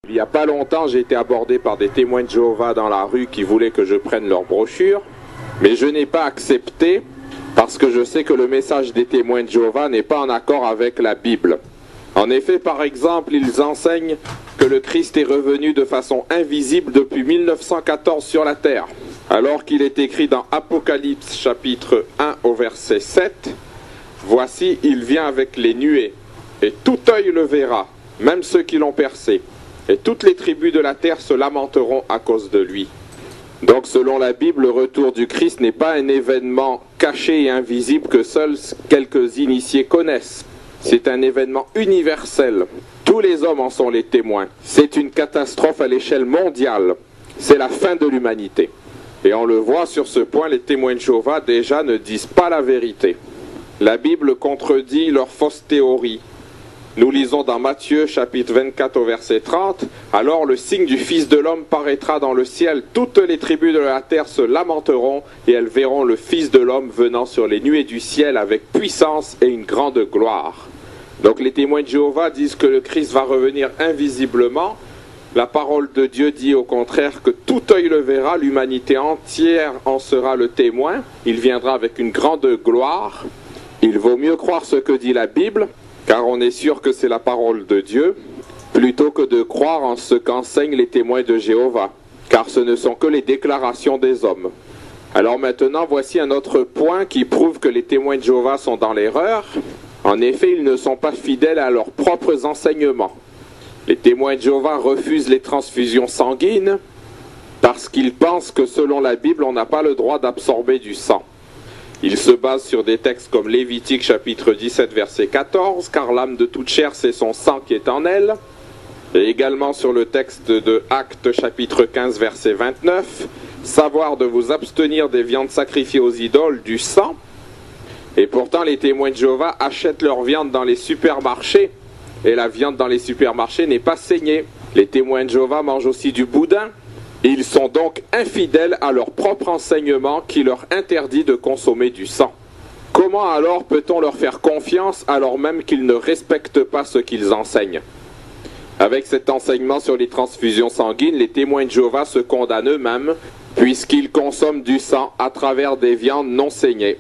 Il n'y a pas longtemps, j'ai été abordé par des témoins de Jéhovah dans la rue qui voulaient que je prenne leur brochure, mais je n'ai pas accepté parce que je sais que le message des témoins de Jéhovah n'est pas en accord avec la Bible. En effet, par exemple, ils enseignent que le Christ est revenu de façon invisible depuis 1914 sur la terre, alors qu'il est écrit dans Apocalypse chapitre 1 au verset 7, « Voici, il vient avec les nuées, et tout œil le verra, même ceux qui l'ont percé. Et toutes les tribus de la terre se lamenteront à cause de lui. » Donc selon la Bible, le retour du Christ n'est pas un événement caché et invisible que seuls quelques initiés connaissent. C'est un événement universel. Tous les hommes en sont les témoins. C'est une catastrophe à l'échelle mondiale. C'est la fin de l'humanité. Et on le voit sur ce point, les témoins de Jéhovah déjà ne disent pas la vérité. La Bible contredit leurs fausses théories. Nous lisons dans Matthieu chapitre 24 au verset 30, « Alors le signe du Fils de l'homme paraîtra dans le ciel, toutes les tribus de la terre se lamenteront, et elles verront le Fils de l'homme venant sur les nuées du ciel avec puissance et une grande gloire. » Donc les témoins de Jéhovah disent que le Christ va revenir invisiblement. La parole de Dieu dit au contraire que tout œil le verra, l'humanité entière en sera le témoin. Il viendra avec une grande gloire. Il vaut mieux croire ce que dit la Bible, car on est sûr que c'est la parole de Dieu, plutôt que de croire en ce qu'enseignent les témoins de Jéhovah, car ce ne sont que les déclarations des hommes. Alors maintenant, voici un autre point qui prouve que les témoins de Jéhovah sont dans l'erreur. En effet, ils ne sont pas fidèles à leurs propres enseignements. Les témoins de Jéhovah refusent les transfusions sanguines parce qu'ils pensent que selon la Bible, on n'a pas le droit d'absorber du sang. Ils se basent sur des textes comme Lévitique chapitre 17 verset 14, « Car l'âme de toute chair, c'est son sang qui est en elle », et également sur le texte de Actes chapitre 15 verset 29, « Savoir de vous abstenir des viandes sacrifiées aux idoles, du sang ». Et pourtant, les témoins de Jéhovah achètent leur viande dans les supermarchés, et la viande dans les supermarchés n'est pas saignée. Les témoins de Jéhovah mangent aussi du boudin. Ils sont donc infidèles à leur propre enseignement qui leur interdit de consommer du sang. Comment alors peut-on leur faire confiance alors même qu'ils ne respectent pas ce qu'ils enseignent? Avec cet enseignement sur les transfusions sanguines, les témoins de Jéhovah se condamnent eux-mêmes puisqu'ils consomment du sang à travers des viandes non saignées.